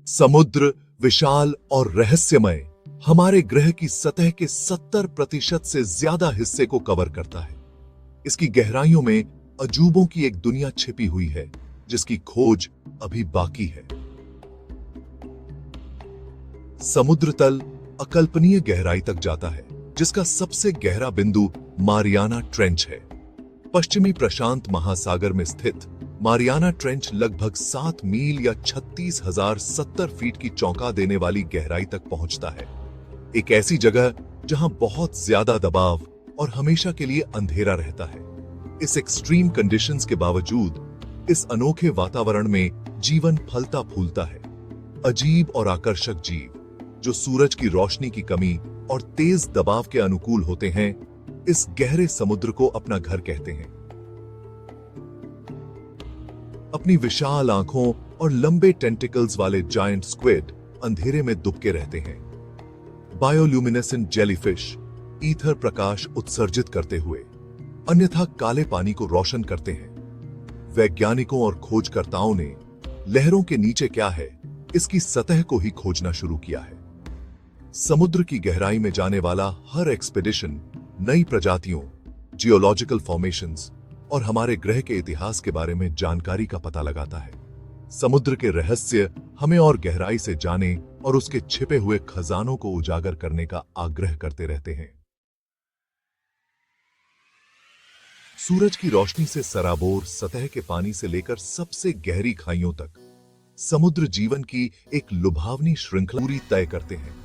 समुद्र विशाल और रहस्यमय हमारे ग्रह की सतह के 70% से ज्यादा हिस्से को कवर करता है। इसकी गहराइयों में अजूबों की एक दुनिया छिपी हुई है जिसकी खोज अभी बाकी है। समुद्र तल अकल्पनीय गहराई तक जाता है, जिसका सबसे गहरा बिंदु मारियाना ट्रेंच है। पश्चिमी प्रशांत महासागर में स्थित मारियाना ट्रेंच लगभग 7 मील या 36,070 फीट की चौंका देने वाली गहराई तक पहुंचता है। एक ऐसी जगह जहां बहुत ज्यादा दबाव और हमेशा के लिए अंधेरा रहता है। इस एक्सट्रीम कंडीशंस के बावजूद इस अनोखे वातावरण में जीवन फलता फूलता है। अजीब और आकर्षक जीव जो सूरज की रोशनी की कमी और तेज दबाव के अनुकूल होते हैं, इस गहरे समुद्र को अपना घर कहते हैं। अपनी विशाल आंखों और लंबे टेंटिकल्स वाले जायंट स्क्विड अंधेरे में दुबके रहते हैं। बायोल्यूमिनेसेंट जेलीफिश ईथर प्रकाश उत्सर्जित करते हुए अन्यथा काले पानी को रोशन करते हैं। वैज्ञानिकों और खोजकर्ताओं ने लहरों के नीचे क्या है, इसकी सतह को ही खोजना शुरू किया है। समुद्र की गहराई में जाने वाला हर एक्सपीडिशन नई प्रजातियों, जियोलॉजिकल फॉर्मेशंस और हमारे ग्रह के इतिहास के बारे में जानकारी का पता लगाता है। समुद्र के रहस्य हमें और गहराई से जाने और उसके छिपे हुए खजानों को उजागर करने का आग्रह करते रहते हैं। सूरज की रोशनी से सराबोर सतह के पानी से लेकर सबसे गहरी खाइयों तक समुद्र जीवन की एक लुभावनी श्रृंखला पूरी तय करते हैं।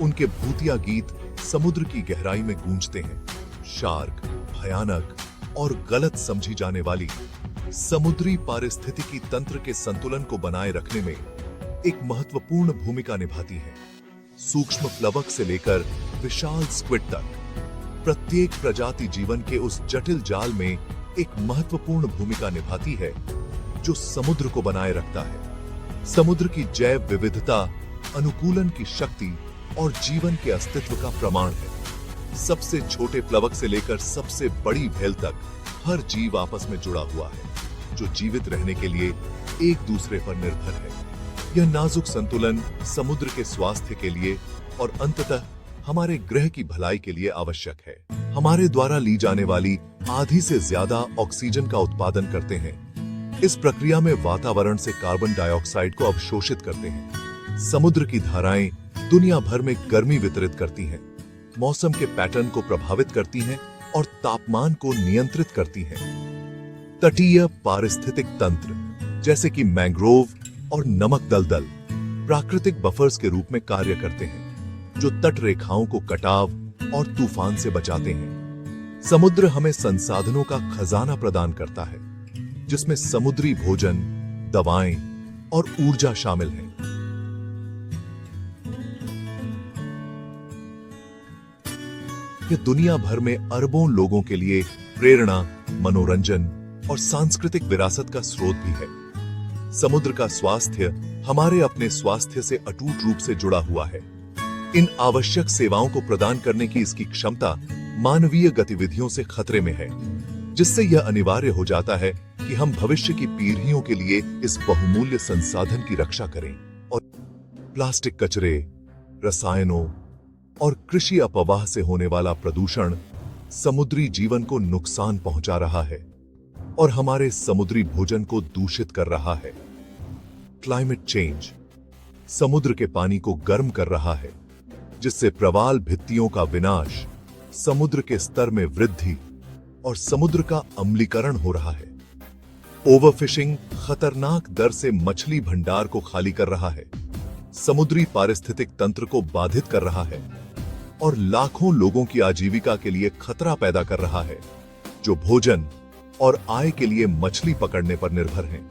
उनके भूतिया गीत समुद्र की गहराई में गूंजते हैं। शार्क, भयानक और गलत समझी जाने वाली समुद्री पारिस्थितिकी तंत्र के संतुलन को बनाए रखने में एक महत्वपूर्ण भूमिका निभाती है। सूक्ष्म प्लवक से लेकर विशाल स्क्विड तक प्रत्येक प्रजाति जीवन के उस जटिल जाल में एक महत्वपूर्ण भूमिका निभाती है जो समुद्र को बनाए रखता है। समुद्र की जैव विविधता अनुकूलन की शक्ति और जीवन के अस्तित्व का प्रमाण है। सबसे छोटे प्लवक से लेकर सबसे बड़ी व्हेल तक हर जीव आपस में जुड़ा हुआ है, जो जीवित रहने के लिए एक दूसरे पर निर्भर है। यह नाजुक संतुलन समुद्र के स्वास्थ्य के लिए और अंततः हमारे ग्रह की भलाई के लिए आवश्यक है। हमारे द्वारा ली जाने वाली आधी से ज्यादा ऑक्सीजन का उत्पादन करते हैं। इस प्रक्रिया में वातावरण से कार्बन डाइऑक्साइड को अवशोषित करते हैं। समुद्र की धाराएं दुनिया भर में गर्मी वितरित करती हैं, मौसम के पैटर्न को प्रभावित करती हैं और तापमान को नियंत्रित करती हैं। तटीय पारिस्थितिक तंत्र जैसे कि मैंग्रोव और नमक दलदल प्राकृतिक बफर्स के रूप में कार्य करते हैं, जो तट रेखाओं को कटाव और तूफान से बचाते हैं। समुद्र हमें संसाधनों का खजाना प्रदान करता है, जिसमें समुद्री भोजन, दवाएं और ऊर्जा शामिल है। यह दुनिया भर में अरबों लोगों के लिए प्रेरणा, मनोरंजन और सांस्कृतिक विरासत का स्रोत भी है। समुद्र का स्वास्थ्य हमारे अपने स्वास्थ्य से अटूट रूप से जुड़ा हुआ है। इन आवश्यक सेवाओं को प्रदान करने की इसकी क्षमता मानवीय गतिविधियों से खतरे में है, जिससे यह अनिवार्य हो जाता है कि हम भविष्य की पीढ़ियों के लिए इस बहुमूल्य संसाधन की रक्षा करें। और प्लास्टिक कचरे, रसायनों और कृषि अपवाह से होने वाला प्रदूषण समुद्री जीवन को नुकसान पहुंचा रहा है और हमारे समुद्री भोजन को दूषित कर रहा है। क्लाइमेट चेंज समुद्र के पानी को गर्म कर रहा है, जिससे प्रवाल भित्तियों का विनाश, समुद्र के स्तर में वृद्धि और समुद्र का अम्लीकरण हो रहा है। ओवरफिशिंग खतरनाक दर से मछली भंडार को खाली कर रहा है, समुद्री पारिस्थितिक तंत्र को बाधित कर रहा है और लाखों लोगों की आजीविका के लिए खतरा पैदा कर रहा है, जो भोजन और आय के लिए मछली पकड़ने पर निर्भर हैं।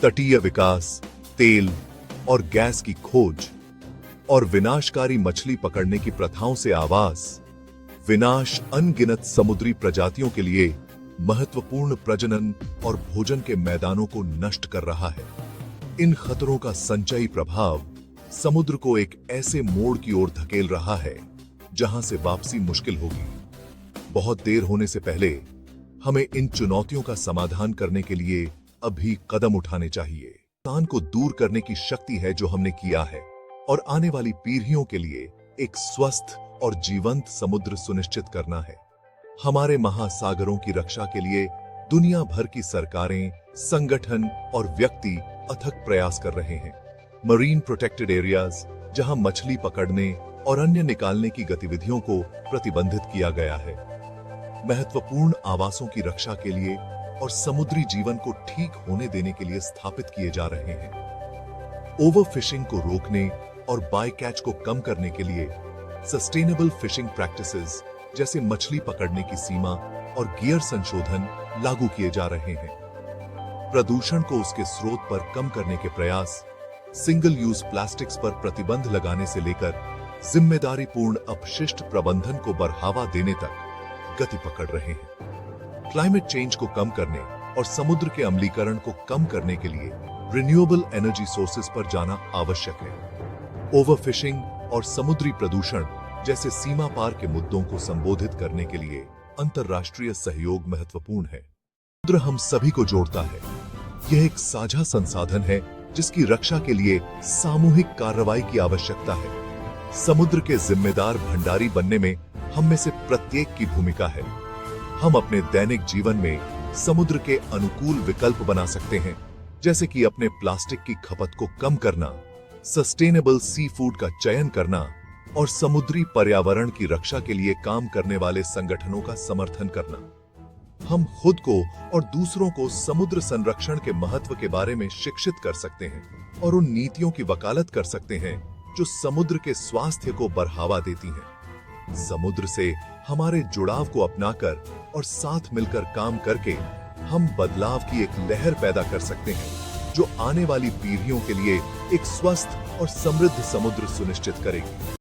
तटीय विकास, तेल और गैस की खोज और विनाशकारी मछली पकड़ने की प्रथाओं से आवास, विनाश अनगिनत समुद्री प्रजातियों के लिए महत्वपूर्ण प्रजनन और भोजन के मैदानों को नष्ट कर रहा है। इन खतरों का संचयी प्रभाव समुद्र को एक ऐसे मोड़ की ओर धकेल रहा है जहां से वापसी मुश्किल होगी। बहुत देर होने से पहले हमें इन चुनौतियों का समाधान करने के लिए अभी कदम उठाने चाहिए। नुकसान को दूर करने की शक्ति है जो हमने किया है और आने वाली पीढ़ियों के लिए एक स्वस्थ और जीवंत समुद्र सुनिश्चित करना है। हमारे महासागरों की रक्षा के लिए दुनिया भर की सरकारें, संगठन और व्यक्ति अथक प्रयास कर रहे हैं। मरीन प्रोटेक्टेड एरियाज, जहां मछली पकड़ने और अन्य निकालने की गतिविधियों को प्रतिबंधित किया गया है, महत्वपूर्ण आवासों की रक्षा के लिए और समुद्री जीवन को ठीक होने देने के लिए स्थापित किए जा रहे हैं। ओवरफिशिंग को रोकने और बाय कैच को कम करने के लिए सस्टेनेबल फिशिंग प्रैक्टिसेस जैसे मछली पकड़ने की सीमा और गियर संशोधन लागू किए जा रहे हैं। प्रदूषण को उसके स्रोत पर कम करने के प्रयास, सिंगल यूज प्लास्टिक्स पर प्रतिबंध लगाने से लेकर जिम्मेदारीपूर्ण अपशिष्ट प्रबंधन को बढ़ावा देने तक गति पकड़ रहे हैं। क्लाइमेट चेंज को कम करने और समुद्र के अम्लीकरण को कम करने के लिए रिन्यूएबल एनर्जी सोर्सेज पर जाना आवश्यक है। ओवरफिशिंग और समुद्री प्रदूषण जैसे सीमा पार के मुद्दों को संबोधित करने के लिए अंतर्राष्ट्रीय सहयोग महत्वपूर्ण है। समुद्र हम सभी को जोड़ता है। यह एक साझा संसाधन है जिसकी रक्षा के लिए सामूहिक कार्रवाई की आवश्यकता है। समुद्र के जिम्मेदार भंडारी बनने में हम में से प्रत्येक की भूमिका है। हम अपने दैनिक जीवन में समुद्र के अनुकूल विकल्प बना सकते हैं, जैसे कि अपने प्लास्टिक की खपत को कम करना, सस्टेनेबल सी फूड का चयन करना और समुद्री पर्यावरण की रक्षा के लिए काम करने वाले संगठनों का समर्थन करना। हम खुद को और दूसरों को समुद्र संरक्षण के महत्व के बारे में शिक्षित कर सकते हैं और उन नीतियों की वकालत कर सकते हैं जो समुद्र के स्वास्थ्य को बढ़ावा देती हैं। समुद्र से हमारे जुड़ाव को अपनाकर और साथ मिलकर काम करके हम बदलाव की एक लहर पैदा कर सकते हैं जो आने वाली पीढ़ियों के लिए एक स्वस्थ और समृद्ध समुद्र सुनिश्चित करेगी।